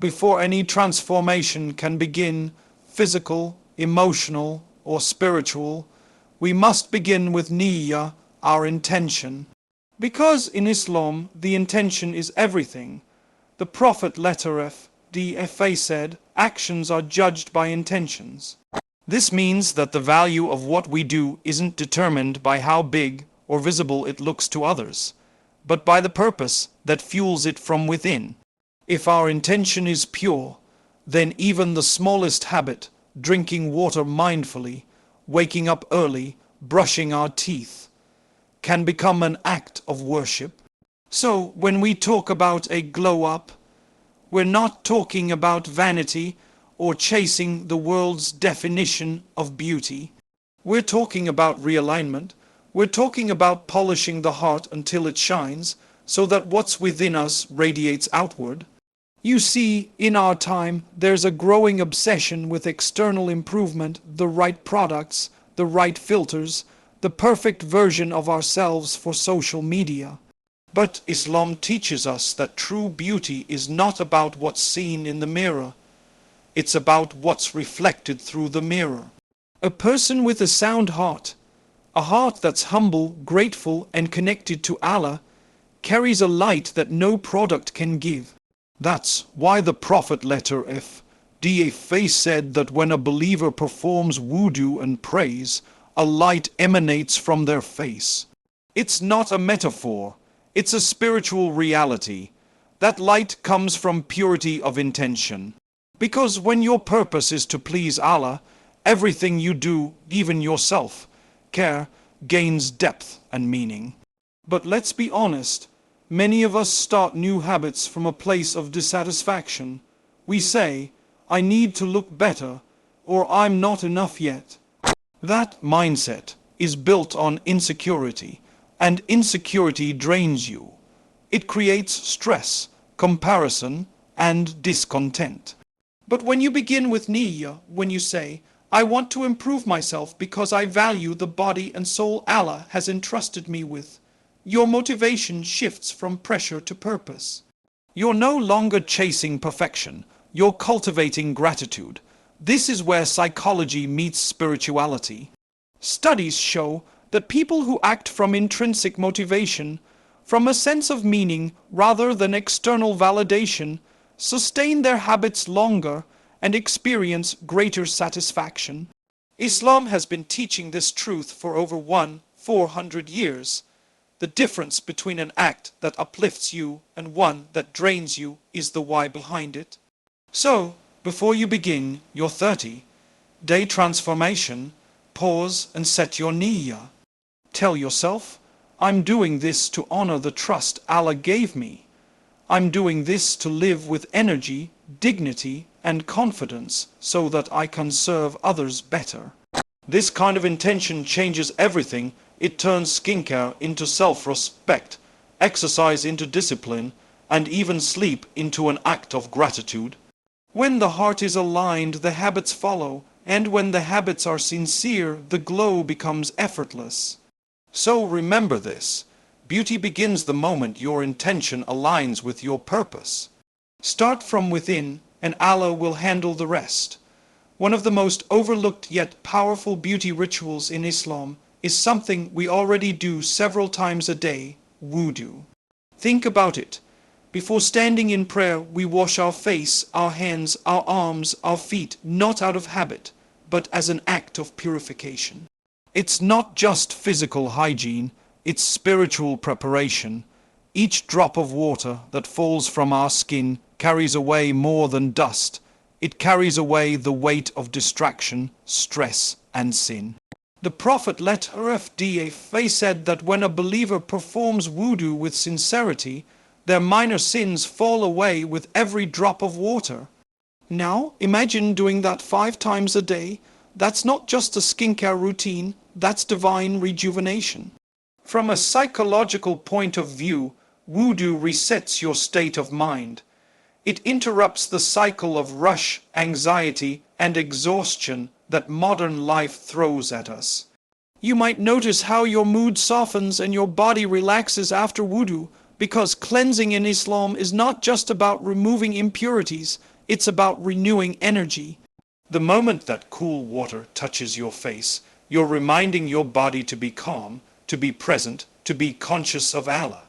Before any transformation can begin, physical, emotional, or spiritual, we must begin with Niyyah, our intention. Because in Islam, the intention is everything. The Prophet F.D.F.A. said, actions are judged by intentions. This means that the value of what we do isn't determined by how big or visible it looks to others, but by the purpose that fuels it from within. If our intention is pure, then even the smallest habit, drinking water mindfully, waking up early, brushing our teeth, can become an act of worship. So when we talk about a glow up, we're not talking about vanity or chasing the world's definition of beauty. We're talking about realignment. We're talking about polishing the heart until it shines, so that what's within us radiates outward. You see, in our time, there's a growing obsession with external improvement, the right products, the right filters, the perfect version of ourselves for social media. But Islam teaches us that true beauty is not about what's seen in the mirror. It's about what's reflected through the mirror. A person with a sound heart, a heart that's humble, grateful, and connected to Allah, carries a light that no product can give. That's why the Prophet F.D.F.A. said that when a believer performs wudu and prays, a light emanates from their face. It's not a metaphor. It's a spiritual reality. That light comes from purity of intention. Because when your purpose is to please Allah, everything you do, even yourself, care, gains depth and meaning. But let's be honest, many of us start new habits from a place of dissatisfaction. We say, I need to look better, or I'm not enough yet. That mindset is built on insecurity, and insecurity drains you. It creates stress, comparison, and discontent. But when you begin with Niyyah, when you say, I want to improve myself because I value the body and soul Allah has entrusted me with, your motivation shifts from pressure to purpose. You're no longer chasing perfection, you're cultivating gratitude. This is where psychology meets spirituality. Studies show that people who act from intrinsic motivation, from a sense of meaning rather than external validation, sustain their habits longer and experience greater satisfaction. Islam has been teaching this truth for over 400 years. The difference between an act that uplifts you and one that drains you is the why behind it. So, before you begin your 30-day transformation, pause and set your niyyah. Tell yourself, I'm doing this to honor the trust Allah gave me. I'm doing this to live with energy, dignity, and confidence so that I can serve others better. This kind of intention changes everything. It turns skincare into self-respect, exercise into discipline, and even sleep into an act of gratitude. When the heart is aligned, the habits follow, and when the habits are sincere, the glow becomes effortless. So remember this. Beauty begins the moment your intention aligns with your purpose. Start from within, and Allah will handle the rest. One of the most overlooked yet powerful beauty rituals in Islam is something we already do several times a day, wudu. Think about it. Before standing in prayer, we wash our face, our hands, our arms, our feet, not out of habit, but as an act of purification. It's not just physical hygiene, it's spiritual preparation. Each drop of water that falls from our skin carries away more than dust. It carries away the weight of distraction, stress, and sin. The Prophet F.D.F.A. said that when a believer performs wudu with sincerity, their minor sins fall away with every drop of water. Now, imagine doing that 5 times a day. That's not just a skincare routine, that's divine rejuvenation. From a psychological point of view, wudu resets your state of mind. It interrupts the cycle of rush, anxiety, and exhaustion that modern life throws at us. You might notice how your mood softens and your body relaxes after wudu, because cleansing in Islam is not just about removing impurities, It's about renewing energy. The moment that cool water touches your face, you're reminding your body to be calm, to be present, to be conscious of Allah.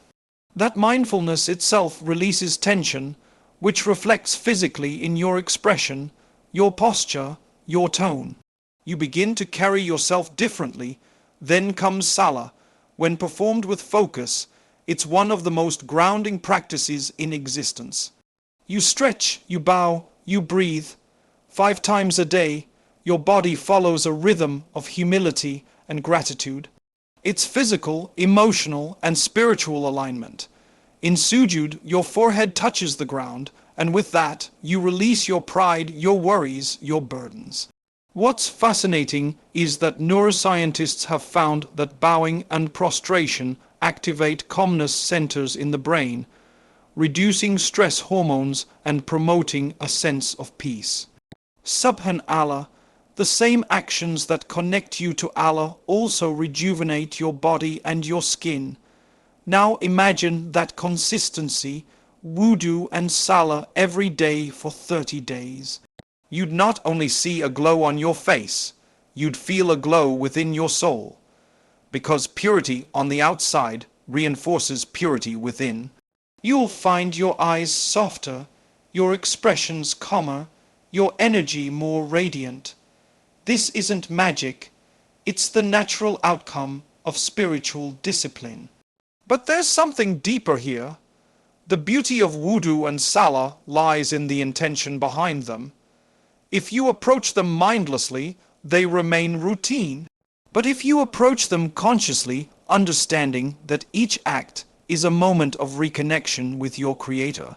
That mindfulness itself releases tension, which reflects physically in your expression, your posture, your tone. You begin to carry yourself differently. Then comes Salah. When performed with focus, it's one of the most grounding practices in existence. You stretch, you bow, you breathe. 5 times a day, your body follows a rhythm of humility and gratitude. It's physical, emotional, and spiritual alignment. In sujud, your forehead touches the ground, and with that, you release your pride, your worries, your burdens. What's fascinating is that neuroscientists have found that bowing and prostration activate calmness centers in the brain, reducing stress hormones and promoting a sense of peace. Subhanallah, the same actions that connect you to Allah also rejuvenate your body and your skin. Now imagine that consistency, wudu and salah every day for 30 days. You'd not only see a glow on your face, you'd feel a glow within your soul. Because purity on the outside reinforces purity within. You'll find your eyes softer, your expressions calmer, your energy more radiant. This isn't magic, it's the natural outcome of spiritual discipline. But there's something deeper here. The beauty of wudu and salah lies in the intention behind them. If you approach them mindlessly, they remain routine. But if you approach them consciously, understanding that each act is a moment of reconnection with your Creator,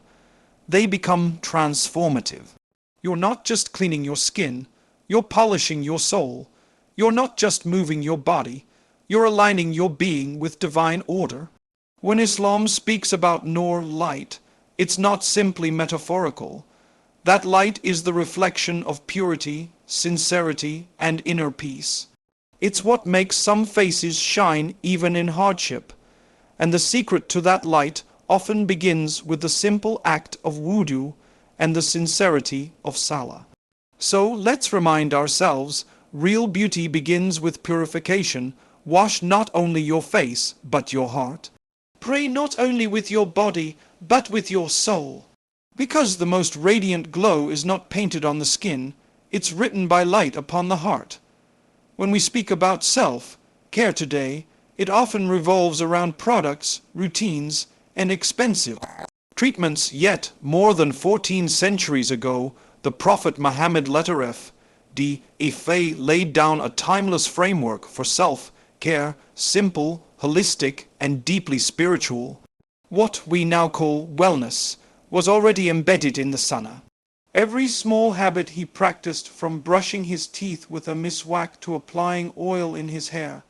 they become transformative. You're not just cleaning your skin, you're polishing your soul. You're not just moving your body, you're aligning your being with divine order. When Islam speaks about Noor light, it's not simply metaphorical. That light is the reflection of purity, sincerity, and inner peace. It's what makes some faces shine even in hardship. And the secret to that light often begins with the simple act of wudu and the sincerity of salah. So let's remind ourselves, real beauty begins with purification. Wash not only your face, but your heart. Pray not only with your body, but with your soul. Because the most radiant glow is not painted on the skin, it's written by light upon the heart. When we speak about self-care today, it often revolves around products, routines, and expensive treatments. Yet, more than 14 centuries ago, the Prophet Muhammad laid down a timeless framework for self-care, simple, holistic, and deeply spiritual. What we now call wellness was already embedded in the Sunnah. Every small habit he practiced, from brushing his teeth with a miswak to applying oil in his hair,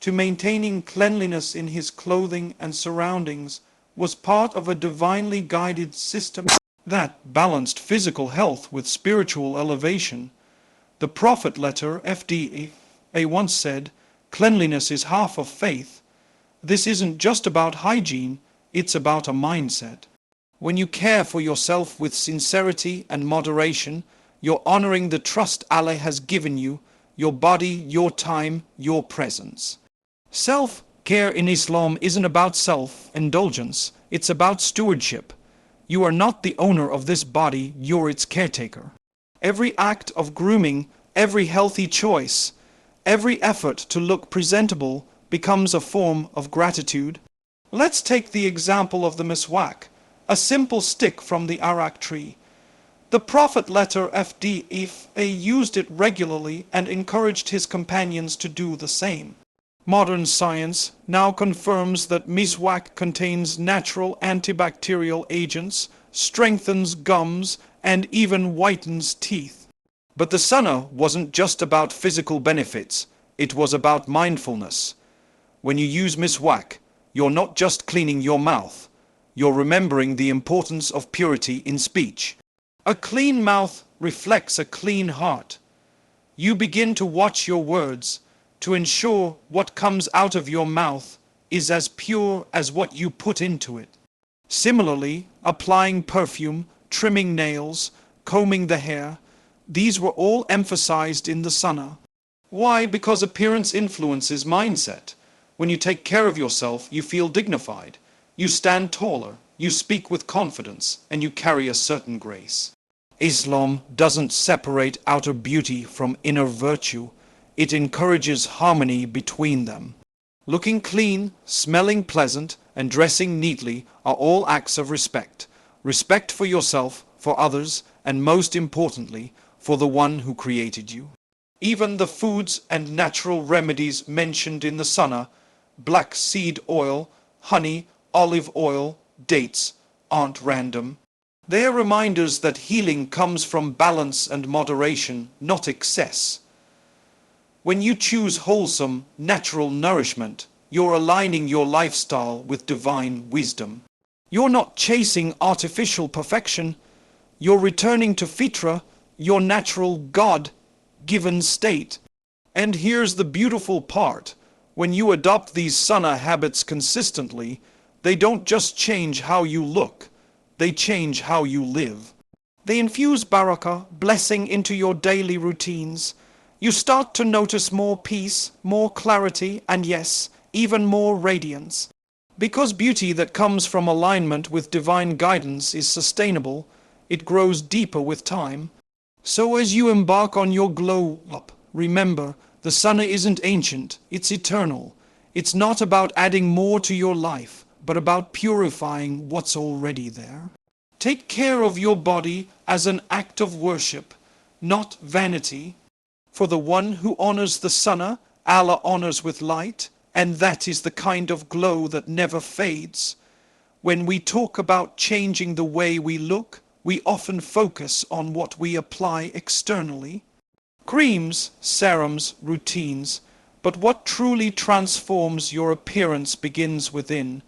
to maintaining cleanliness in his clothing and surroundings, was part of a divinely guided system that balanced physical health with spiritual elevation. The Prophet once said, "Cleanliness is half of faith." This isn't just about hygiene, it's about a mindset. When you care for yourself with sincerity and moderation, you're honoring the trust Allah has given you, your body, your time, your presence. Self-care in Islam isn't about self-indulgence, it's about stewardship. You are not the owner of this body, you're its caretaker. Every act of grooming, every healthy choice, every effort to look presentable becomes a form of gratitude. Let's take the example of the miswak, a simple stick from the arak tree. The Prophet used it regularly and encouraged his companions to do the same. Modern science now confirms that miswak contains natural antibacterial agents, strengthens gums, and even whitens teeth. But the Sunnah wasn't just about physical benefits, it was about mindfulness. When you use miswak, you're not just cleaning your mouth, you're remembering the importance of purity in speech. A clean mouth reflects a clean heart. You begin to watch your words, to ensure what comes out of your mouth is as pure as what you put into it. Similarly, applying perfume, trimming nails, combing the hair, these were all emphasized in the sunnah. Why? Because appearance influences mindset. When you take care of yourself, you feel dignified. You stand taller, you speak with confidence, and you carry a certain grace. Islam doesn't separate outer beauty from inner virtue. It encourages harmony between them. Looking clean, smelling pleasant, and dressing neatly are all acts of respect. Respect for yourself, for others, and most importantly, for the one who created you. Even the foods and natural remedies mentioned in the sunnah, black seed oil, honey, olive oil, dates, aren't random. They are reminders that healing comes from balance and moderation, not excess. When you choose wholesome, natural nourishment, you're aligning your lifestyle with divine wisdom. You're not chasing artificial perfection. You're returning to fitra, your natural God-given state. And here's the beautiful part. When you adopt these sunnah habits consistently, they don't just change how you look, they change how you live. They infuse barakah, blessing into your daily routines. You start to notice more peace, more clarity, and yes, even more radiance. Because beauty that comes from alignment with divine guidance is sustainable, it grows deeper with time. So as you embark on your glow up, remember, the sunnah isn't ancient, it's eternal. It's not about adding more to your life, but about purifying what's already there. Take care of your body as an act of worship, not vanity. For the one who honors the sunnah, Allah honors with light, and that is the kind of glow that never fades. When we talk about changing the way we look, we often focus on what we apply externally. Creams, serums, routines, but what truly transforms your appearance begins within.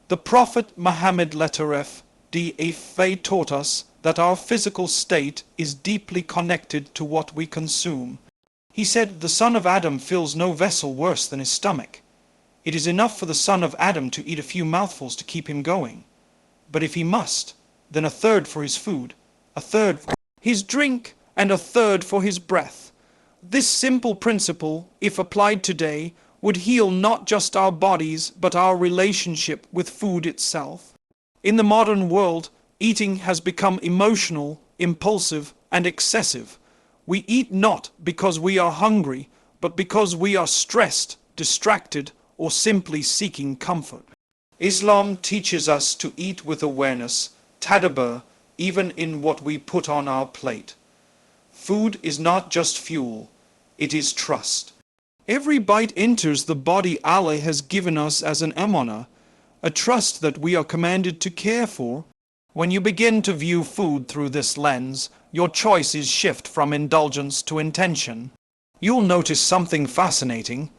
The Prophet Muhammad taught us that our physical state is deeply connected to what we consume. He said, the son of Adam fills no vessel worse than his stomach. It is enough for the son of Adam to eat a few mouthfuls to keep him going. But if he must, then a third for his food, a third for his drink, and a third for his breath. This simple principle, if applied today, would heal not just our bodies, but our relationship with food itself. In the modern world, eating has become emotional, impulsive, and excessive. We eat not because we are hungry, but because we are stressed, distracted, or simply seeking comfort. Islam teaches us to eat with awareness, tadabbur, even in what we put on our plate. Food is not just fuel, it is trust. Every bite enters the body Allah has given us as an amanah, a trust that we are commanded to care for. When you begin to view food through this lens, your choices shift from indulgence to intention. You'll notice something fascinating.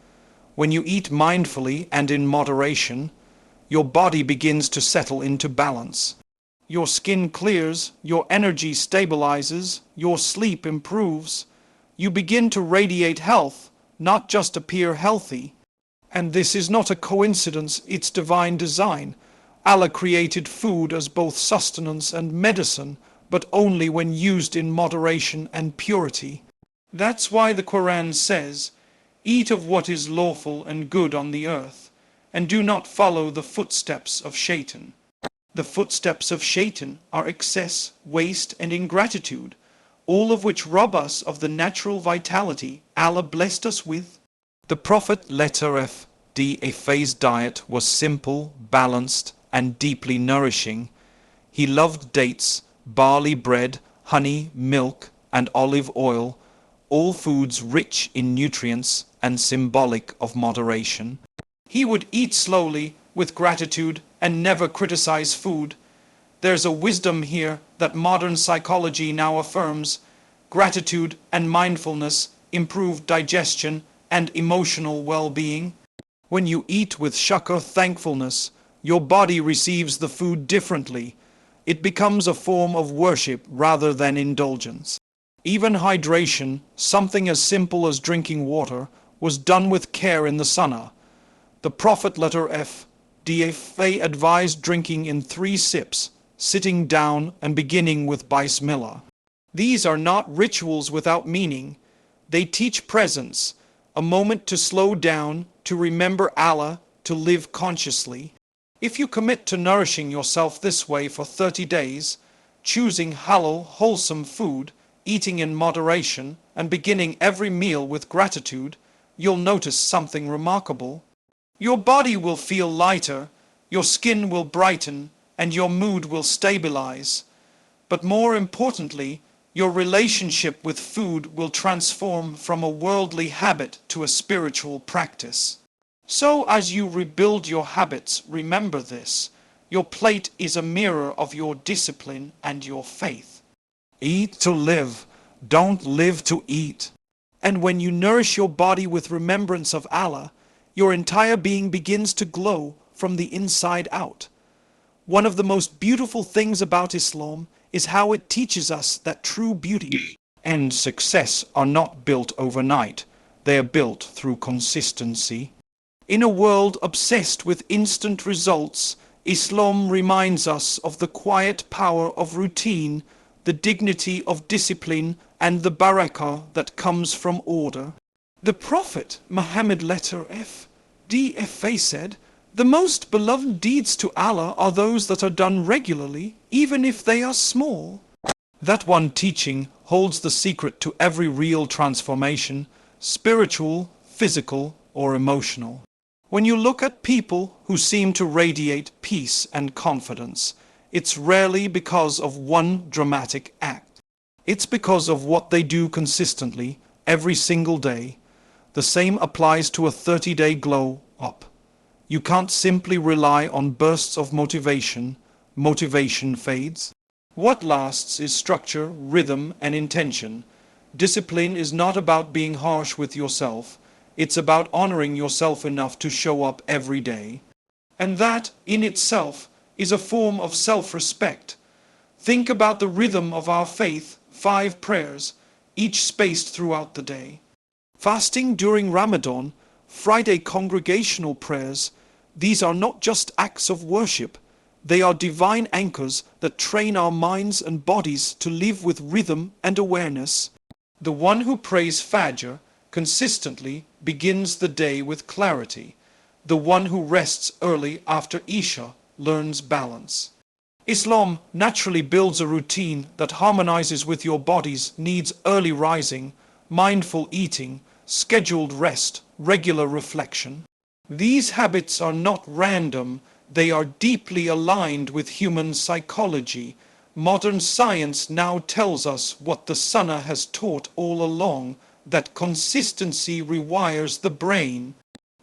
When you eat mindfully and in moderation, your body begins to settle into balance. Your skin clears, your energy stabilizes, your sleep improves. You begin to radiate health, not just appear healthy. And this is not a coincidence, it's divine design. Allah created food as both sustenance and medicine, but only when used in moderation and purity. That's why the Qur'an says, eat of what is lawful and good on the earth, and do not follow the footsteps of Shaitan. The footsteps of Shaitan are excess, waste, and ingratitude, all of which rob us of the natural vitality Allah blessed us with. The Prophet F's diet was simple, balanced, and deeply nourishing. He loved dates, barley bread, honey, milk, and olive oil, all foods rich in nutrients and symbolic of moderation. He would eat slowly, with gratitude, and never criticize food. There's a wisdom here that modern psychology now affirms. Gratitude and mindfulness improve digestion and emotional well-being. When you eat with shukr, thankfulness, your body receives the food differently. It becomes a form of worship rather than indulgence. Even hydration, something as simple as drinking water, was done with care in the sunnah. The Prophet advised drinking in 3 sips, sitting down and beginning with Bismillah. These are not rituals without meaning. They teach presence, a moment to slow down, to remember Allah, to live consciously. If you commit to nourishing yourself this way for 30 days, choosing halal, wholesome food, eating in moderation, and beginning every meal with gratitude, you'll notice something remarkable. Your body will feel lighter, your skin will brighten, and your mood will stabilize. But more importantly, your relationship with food will transform from a worldly habit to a spiritual practice. So as you rebuild your habits, remember this: your plate is a mirror of your discipline and your faith. Eat to live, don't live to eat. And when you nourish your body with remembrance of Allah, your entire being begins to glow from the inside out. One of the most beautiful things about Islam is how it teaches us that true beauty and success are not built overnight. They are built through consistency. In a world obsessed with instant results, Islam reminds us of the quiet power of routine, the dignity of discipline, and the barakah that comes from order. The Prophet Muhammad said, "The most beloved deeds to Allah are those that are done regularly, even if they are small." That one teaching holds the secret to every real transformation, spiritual, physical, or emotional. When you look at people who seem to radiate peace and confidence, it's rarely because of one dramatic act. It's because of what they do consistently, every single day. The same applies to a 30-day glow up. You can't simply rely on bursts of motivation. Motivation fades. What lasts is structure, rhythm, and intention. Discipline is not about being harsh with yourself. It's about honoring yourself enough to show up every day. And that, in itself, is a form of self-respect. Think about the rhythm of our faith, 5 prayers, each spaced throughout the day. Fasting during Ramadan, Friday congregational prayers, these are not just acts of worship. They are divine anchors that train our minds and bodies to live with rhythm and awareness. The one who prays Fajr consistently begins the day with clarity. The one who rests early after Isha learns balance. Islam naturally builds a routine that harmonizes with your body's needs: early rising, mindful eating, scheduled rest, regular reflection. These habits are not random, they are deeply aligned with human psychology. Modern science now tells us what the Sunnah has taught all along, that consistency rewires the brain.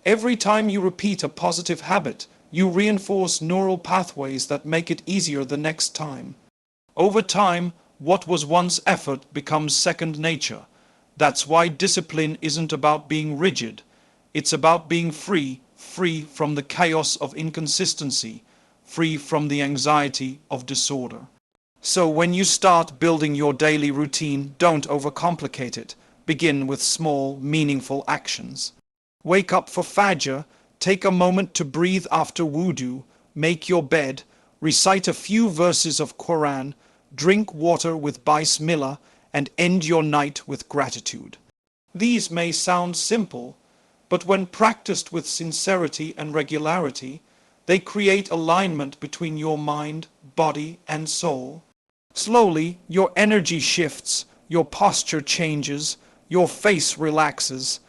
Every time you repeat a positive habit, you reinforce neural pathways that make it easier the next time. Over time, what was once effort becomes second nature. That's why discipline isn't about being rigid. It's about being free from the chaos of inconsistency, free from the anxiety of disorder. So when you start building your daily routine, don't overcomplicate it. Begin with small, meaningful actions. Wake up for Fajr, take a moment to breathe after wudu, make your bed, recite a few verses of Qur'an, drink water with Bismillah, and end your night with gratitude. These may sound simple, but when practiced with sincerity and regularity, they create alignment between your mind, body, and soul. Slowly, your energy shifts, your posture changes, your face relaxes,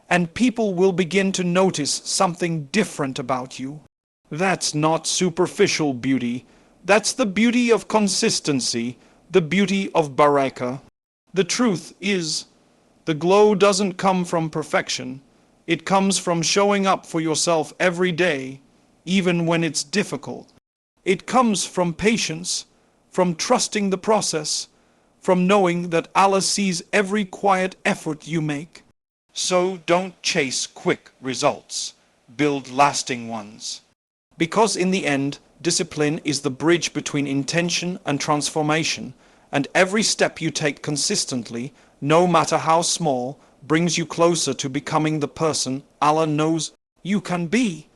and people will begin to notice something different about you. That's not superficial beauty. That's the beauty of consistency, the beauty of barakah. The truth is, the glow doesn't come from perfection. It comes from showing up for yourself every day, even when it's difficult. It comes from patience, from trusting the process, from knowing that Allah sees every quiet effort you make. So don't chase quick results. Build lasting ones. Because in the end, discipline is the bridge between intention and transformation, and every step you take consistently, no matter how small, brings you closer to becoming the person Allah knows you can be.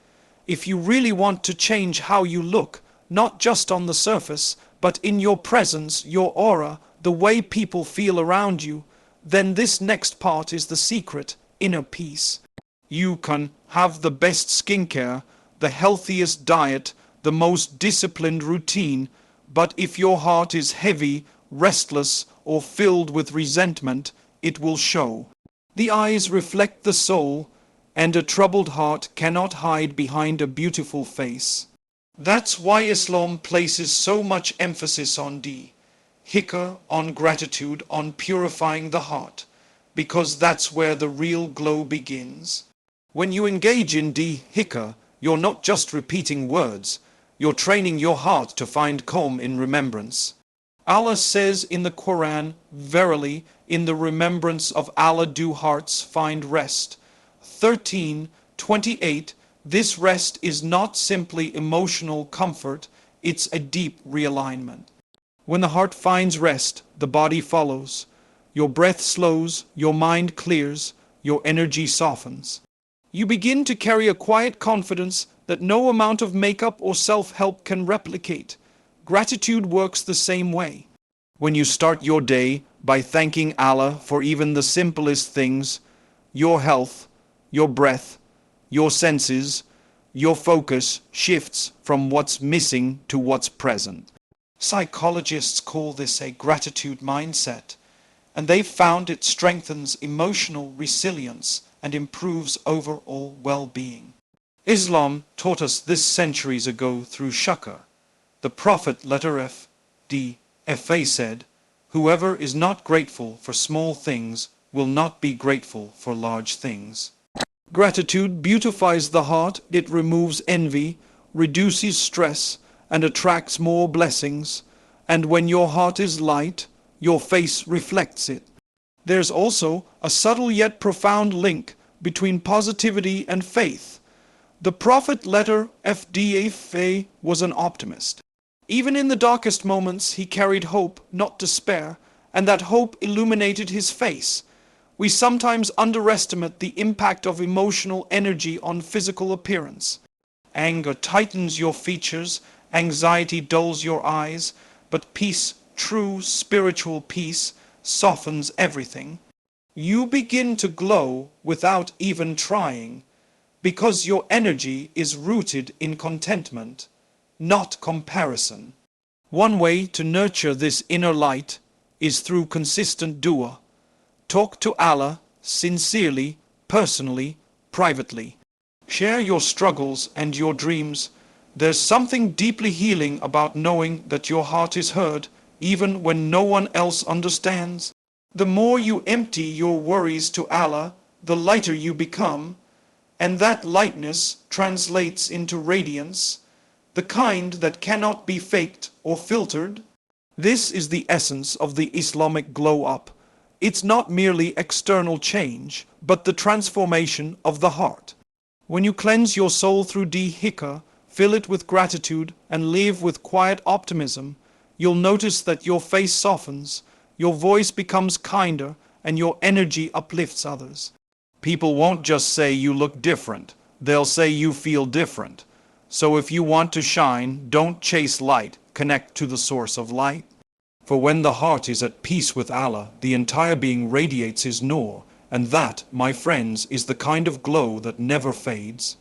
If you really want to change how you look, not just on the surface, but in your presence, your aura, the way people feel around you, then this next part is the secret, inner peace. You can have the best skincare, the healthiest diet, the most disciplined routine, but if your heart is heavy, restless, or filled with resentment, it will show. The eyes reflect the soul, and a troubled heart cannot hide behind a beautiful face. That's why Islam places so much emphasis on dhikr, on gratitude, on purifying the heart, because that's where the real glow begins. When you engage in dhikr, you're not just repeating words, you're training your heart to find calm in remembrance. Allah says in the Qur'an, "Verily, in the remembrance of Allah do hearts find rest." 13:28. This rest is not simply emotional comfort, it's a deep realignment. When the heart finds rest, the body follows. Your breath slows, your mind clears, your energy softens. You begin to carry a quiet confidence that no amount of makeup or self-help can replicate. Gratitude works the same way. When you start your day by thanking Allah for even the simplest things, your health, your breath, your senses, your focus shifts from what's missing to what's present. Psychologists call this a gratitude mindset, and they've found it strengthens emotional resilience and improves overall well-being. Islam taught us this centuries ago through shukr. The Prophet F.D.F.A. said, "Whoever is not grateful for small things will not be grateful for large things." Gratitude beautifies the heart, it removes envy, reduces stress, and attracts more blessings. And when your heart is light, your face reflects it. There's also a subtle yet profound link between positivity and faith. The Prophet F.D.F.A. was an optimist. Even in the darkest moments, he carried hope, not despair, and that hope illuminated his face. We sometimes underestimate the impact of emotional energy on physical appearance. Anger tightens your features, anxiety dulls your eyes, but peace, true spiritual peace, softens everything. You begin to glow without even trying, because your energy is rooted in contentment, not comparison. One way to nurture this inner light is through consistent dua. Talk to Allah sincerely, personally, privately. Share your struggles and your dreams. There's something deeply healing about knowing that your heart is heard, even when no one else understands. The more you empty your worries to Allah, the lighter you become, and that lightness translates into radiance, the kind that cannot be faked or filtered. This is the essence of the Islamic glow-up. It's not merely external change, but the transformation of the heart. When you cleanse your soul through dhikr, fill it with gratitude, and live with quiet optimism, you'll notice that your face softens, your voice becomes kinder, and your energy uplifts others. People won't just say you look different, they'll say you feel different. So if you want to shine, don't chase light, connect to the source of light. For when the heart is at peace with Allah, the entire being radiates His Noor, and that, my friends, is the kind of glow that never fades.